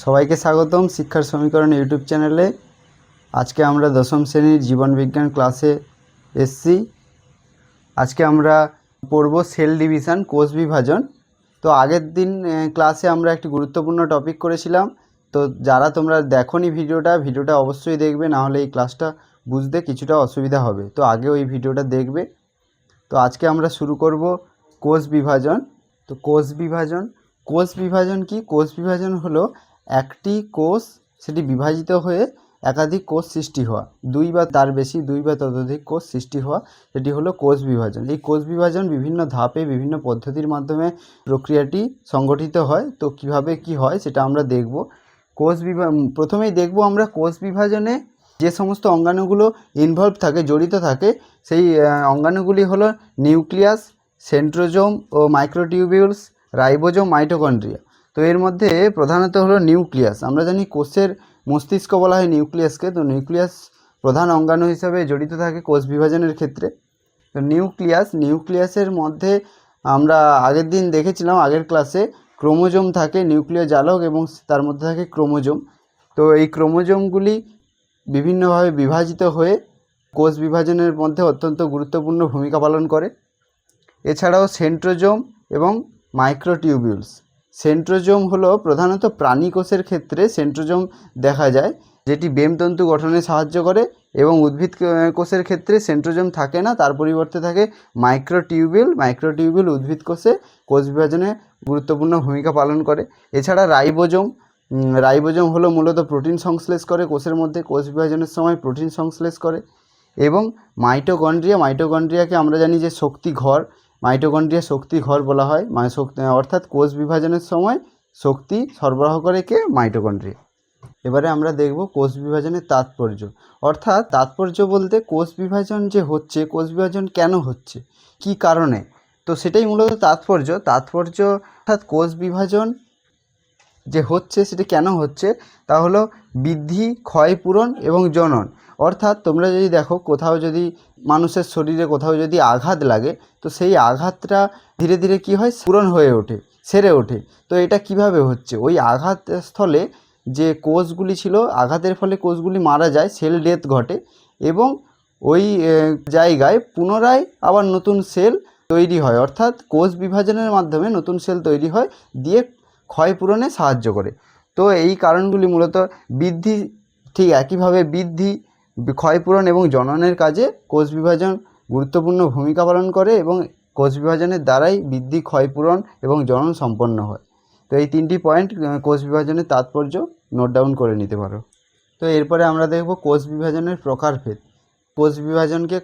সবাইকে স্বাগতম শিক্ষার সমীকরণ ইউটিউব চ্যানেলে। আজকে আমরা দশম শ্রেণীর জীবন বিজ্ঞান ক্লাসে এসছি। আজকে আমরা পড়ব সেল ডিভিশন, কোষ বিভাজন। তো আগের দিন ক্লাসে আমরা একটি গুরুত্বপূর্ণ টপিক করেছিলাম। তো যারা তোমরা দেখোনি ভিডিওটা অবশ্যই দেখবে, না হলে এই ক্লাসটা বুঝতে কিছুটা অসুবিধা হবে। তো আগে ওই ভিডিওটা দেখবে। তো আজকে আমরা শুরু করব কোষ বিভাজন। তো কোষ বিভাজন কি? কোষ বিভাজন হলো একটি কোষ সেটি বিভাজিত হয়ে একাধিক কোষ সৃষ্টি হওয়া, দুই বা ততোধিক কোষ সৃষ্টি হওয়া, সেটি হলো কোষ বিভাজন। এই কোষ বিভাজন বিভিন্ন ধাপে বিভিন্ন পদ্ধতির মাধ্যমে প্রক্রিয়াটি সংগঠিত হয়। তো কিভাবে কি হয় সেটা আমরা দেখব। প্রথমেই দেখব আমরা কোষ বিভাজনে যে সমস্ত অঙ্গাণুগুলো জড়িত থাকে সেই অঙ্গাণুগুলি হলো নিউক্লিয়াস, সেন্ট্রোজোম ও মাইক্রোটিউবিউলস, রাইবোজোম, মাইটোকন্ড্রিয়া। তো এর মধ্যে প্রধানত হলো নিউক্লিয়াস। আমরা জানি কোষের মস্তিষ্ক বলা হয় নিউক্লিয়াসকে। তো নিউক্লিয়াস প্রধান অঙ্গাণু হিসাবে জড়িত থাকে কোষ বিভাজনের ক্ষেত্রে। তো নিউক্লিয়াসের মধ্যে আমরা আগের দিন দেখেছিলাম, আগের ক্লাসে ক্রোমোজোম থাকে, নিউক্লিয় জালক, এবং তার মধ্যে থাকে ক্রোমোজোম। তো এই ক্রোমোজোমগুলি বিভিন্নভাবে বিভাজিত হয়ে কোষ বিভাজনের মধ্যে অত্যন্ত গুরুত্বপূর্ণ ভূমিকা পালন করে। এছাড়াও সেন্ট্রোজোম এবং মাইক্রোটিউবিউলস। সেন্ট্রোজোম হলো প্রধানত প্রাণী কোষের ক্ষেত্রে সেন্ট্রোজোম দেখা যায়, যেটি বেমতন্তু গঠনে সাহায্য করে, এবং উদ্ভিদ কোষের ক্ষেত্রে সেন্ট্রোজোম থাকে না, তার পরিবর্তে থাকে মাইক্রোটিউবিউল উদ্ভিদ কোষে কোষ বিভাজনে গুরুত্বপূর্ণ ভূমিকা পালন করে। এছাড়া রাইবোজোম হলো মূলত প্রোটিন সংশ্লেষ করে কোষের মধ্যে, কোষ বিভাজনের সময় প্রোটিন সংশ্লেষ করে। এবং মাইটোকন্ড্রিয়াকে আমরা জানি যে মাইটোকন্ড্রিয়া শক্তি ঘর বলা হয়, অর্থাৎ কোষ বিভাজনের সময় শক্তি সরবরাহ করে কে? মাইটোকন্ড্রিয়া। এবারে আমরা দেখব কোষ বিভাজনের তাৎপর্য, অর্থাৎ তাৎপর্য বলতে কোষ বিভাজন যে হচ্ছে, কোষ বিভাজন কেন হচ্ছে, কি কারণে, তো সেটাই মূলত তাৎপর্য। অর্থাৎ কোষ বিভাজন যে হচ্ছে সেটা কেন হচ্ছে, তা হলো বৃদ্ধি, ক্ষয়পূরণ এবং জনন। অর্থাৎ তোমরা যদি দেখো, মানুষের শরীরে কোথাও যদি আঘাত লাগে, তো সেই আঘাতটা ধীরে ধীরে কী হয়? পূরণ হয়ে ওঠে, সেরে ওঠে। তো এটা কিভাবে হচ্ছে? ওই আঘাত স্থলে যে কোষগুলি ছিল, আঘাতের ফলে কোষগুলি মারা যায়, সেল ডেথ ঘটে, এবং ওই জায়গায় পুনরায় আবার নতুন সেল তৈরি হয়। অর্থাৎ কোষ বিভাজনের মাধ্যমে নতুন সেল তৈরি হয়, দিয়ে ক্ষয়পূরণে সাহায্য করে। তো এই কারণগুলি মূলত বৃদ্ধি, ঠিক একইভাবে বৃদ্ধি, ক্ষয়পূরণ এবং জননের কাজে কোষ বিভাজন গুরুত্বপূর্ণ ভূমিকা পালন করে, এবং কোষ বিভাজনের দ্বারাই বৃদ্ধি, ক্ষয়পূরণ এবং জনন সম্পন্ন হয়। তো এই তিনটি পয়েন্ট কোষ বিভাজনের তাৎপর্য নোট ডাউন করে নিতে পারো। তো এরপরে আমরা দেখব কোষ বিভাজনের প্রকারভেদ। কোষ বিভাজনকে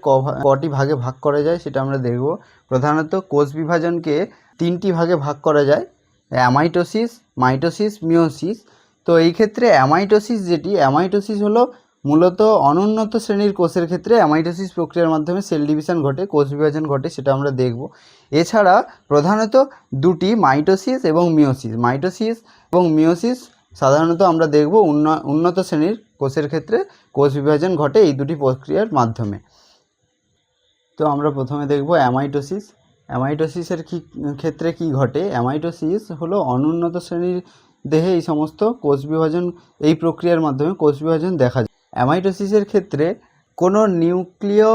কটি ভাগে ভাগ করা যায় সেটা আমরা দেখব। প্রধানত কোষ বিভাজনকে তিনটি ভাগে ভাগ করা যায়: অ্যামাইটোসিস, মাইটোসিস, মিওসিস। তো এই ক্ষেত্রে অ্যামাইটোসিস হলো মূলত অনুন্নত শ্রেণীর কোষের ক্ষেত্রে অ্যামাইটোসিস প্রক্রিয়ার মাধ্যমে সেল ডিভিশন ঘটে, কোষ বিভাজন ঘটে, সেটা আমরা দেখব। এছাড়া প্রধানত দুটি, মাইটোসিস এবং মিওসিস সাধারণত আমরা দেখব উন্নত শ্রেণীর কোষের ক্ষেত্রে কোষ বিভাজন ঘটে এই দুটি প্রক্রিয়ার মাধ্যমে। তো আমরা প্রথমে দেখব অ্যামাইটোসিসের ক্ষেত্রে কি ঘটে। অ্যামাইটোসিস হলো অনুন্নত শ্রেণীর দেহে এই সমস্ত কোষ বিভাজন, এই প্রক্রিয়ার মাধ্যমে কোষ বিভাজন দেখা যায়। অ্যামাইটোসিসের ক্ষেত্রে কোনো নিউক্লিয়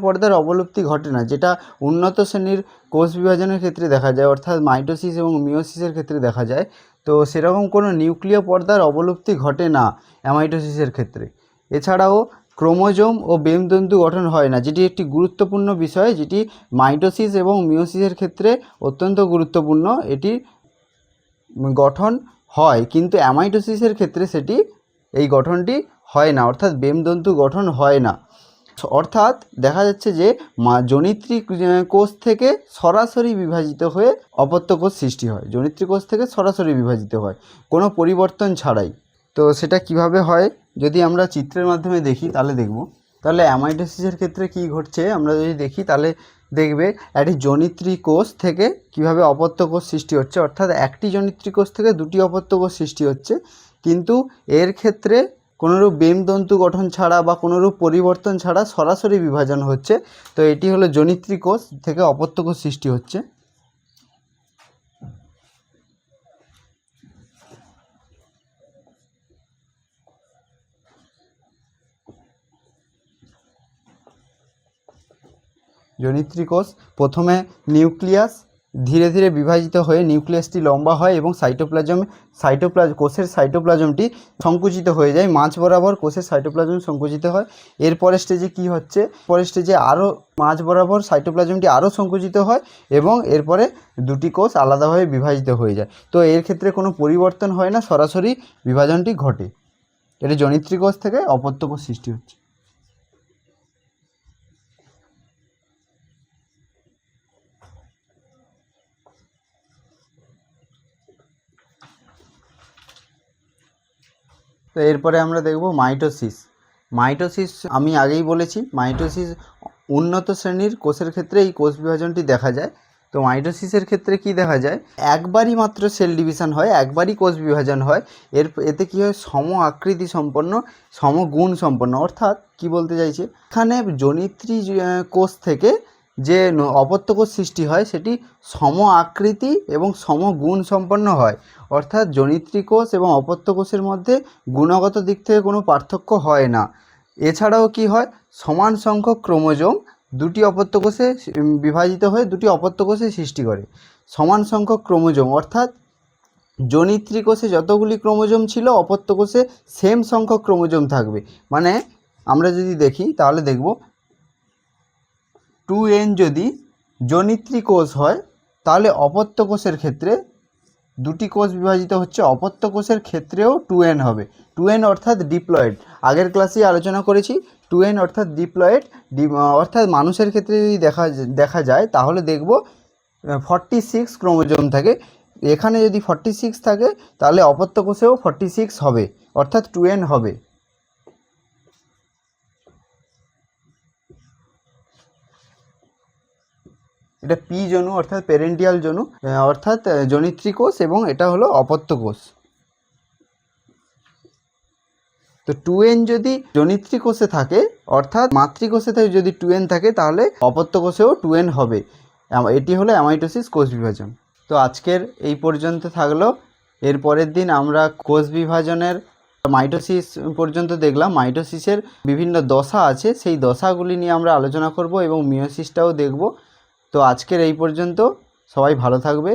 পর্দার অবলুপ্তি ঘটে না, যেটা উন্নত শ্রেণীর কোষ বিভাজনের ক্ষেত্রে দেখা যায়, অর্থাৎ মাইটোসিস এবং মিওসিসের ক্ষেত্রে দেখা যায়। তো সেরকম কোনো নিউক্লিয় পর্দার অবলুপ্তি ঘটে না অ্যামাইটোসিসের ক্ষেত্রে। এছাড়াও ক্রোমোজোম ও বেমতন্তু গঠন হয় না, যেটি একটি গুরুত্বপূর্ণ বিষয়, যেটি মাইটোসিস এবং মিওসিসের ক্ষেত্রে অত্যন্ত গুরুত্বপূর্ণ। এটি গঠন হয়, কিন্তু অ্যামাইটোসিসের ক্ষেত্রে এই গঠনটি হয় না, অর্থাৎ বেমতন্তু গঠন হয় না। অর্থাৎ দেখা যাচ্ছে যে জনিত্রী কোষ থেকে সরাসরি বিভাজিত হয়ে অপত্য কোষ সৃষ্টি হয়, কোনো পরিবর্তন ছাড়াই। তো সেটা কিভাবে হয় যদি আমরা চিত্রের মাধ্যমে দেখি তাহলে অ্যামাইটোসিসের ক্ষেত্রে কি ঘটছে আমরা যদি দেখি, তাহলে দেখবে একটি জনিত্রী কোষ থেকে কিভাবে অপত্য কোষ সৃষ্টি হচ্ছে, অর্থাৎ একটি জনিত্রী কোষ থেকে দুটি অপত্য কোষ সৃষ্টি হচ্ছে, কিন্তু এর ক্ষেত্রে কোনোরূপ বেমতন্তু গঠন ছাড়া বা কোনোরূপ পরিবর্তন ছাড়া সরাসরি বিভাজন হচ্ছে। তো এটি হলো জনিত্রী কোষ থেকে অপত্য কোষ সৃষ্টি হচ্ছে। জনিত্রী কোষ প্রথমে নিউক্লিয়াস ধীরে ধীরে বিভাজিত হয়ে নিউক্লিয়াসটি লম্বা হয় এবং কোষের সাইটোপ্লাজমটি সংকুচিত হয়ে যায়, মাঝ বরাবর কোষের সাইটোপ্লাজম সংকুচিত হয়। এরপরের স্টেজে কি হচ্ছে, পরের স্টেজে আরও মাঝ বরাবর সাইটোপ্লাজমটি আরও সংকুচিত হয় এবং এরপরে দুটি কোষ আলাদাভাবে বিভাজিত হয়ে যায়। তো এর ক্ষেত্রে কোনো পরিবর্তন হয় না, সরাসরি বিভাজনটি ঘটে। এটি জনিত্রী কোষ থেকে অপত্য কোষ সৃষ্টি হচ্ছে। তো এরপরে আমরা দেখব মাইটোসিস। মাইটোসিস আমি আগেই বলেছি, মাইটোসিস উন্নত শ্রেণীর কোষের ক্ষেত্রে এই কোষ বিভাজনটি দেখা যায়। তো মাইটোসিসের ক্ষেত্রে কি দেখা যায়, একবারই মাত্র সেল ডিভিশন হয়, একবারই কোষ বিভাজন হয়। এতে কি হয়, সম আকৃতি সম্পন্ন, সমগুণ সম্পন্ন। অর্থাৎ কি বলতে চাইছে, এখানে জনিত্রী কোষ থেকে যে অপত্য কোষ সৃষ্টি হয় সেটি সম আকৃতি এবং সমগুণ সম্পন্ন হয়। অর্থাৎ জনিত্রী কোষ এবং অপত্য কোষের মধ্যে গুণগত দিক থেকে কোনো পার্থক্য হয় না। এছাড়াও কি হয়, সমান সংখ্যক ক্রোমোজোম দুটি অপত্য কোষে বিভাজিত হয়ে দুটি অপত্য কোষে সৃষ্টি করে। সমান সংখ্যক ক্রোমোজোম অর্থাৎ জনিত্রী কোষে যতগুলি ক্রোমোজোম ছিল অপত্য কোষে সেম সংখ্যক ক্রোমোজোম থাকবে। মানে আমরা যদি দেখি তাহলে দেখব 2n যদি জনিত্রী কোষ হয় তাহলে অপত্য কোষের ক্ষেত্রে দুটি কোষ বিভাজিত হচ্ছে, অপত্য কোষের ক্ষেত্রেও 2n হবে। 2n অর্থাৎ ডিপ্লয়েড, আগের ক্লাসে আলোচনা করেছি 2n অর্থাৎ ডিপ্লয়েড। অর্থাৎ মানুষের ক্ষেত্রে যদি দেখা যায় তাহলে দেখব 46 ক্রোমোজোম থাকে। এখানে যদি 46 থাকে তাহলে অপত্য কোষেও 46 হবে, অর্থাৎ 2n হবে। এটা পি জনু অর্থাৎ প্যারেন্টিয়াল জনু, অর্থাৎ জনিত্রী কোষ, এবং এটা হলো অপত্য কোষ। তো 2n যদি জনিত্রী কোষে থাকে অর্থাৎ মাতৃকোষে থেকে যদি 2n থাকে তাহলে অপত্য কোষেও 2n হবে। এটি হলো অ্যামাইটোসিস কোষ বিভাজন। তো আজকের এই পর্যন্ত থাকলো। এর পরের দিন আমরা কোষ বিভাজনের মাইটোসিস পর্যন্ত দেখলাম। মাইটোসিসের বিভিন্ন দশা আছে, সেই দশাগুলি নিয়ে আমরা আলোচনা করব এবং মিয়োসিসটাও দেখব। তো আজকের এই পর্যন্ত, সবাই ভালো থাকবে।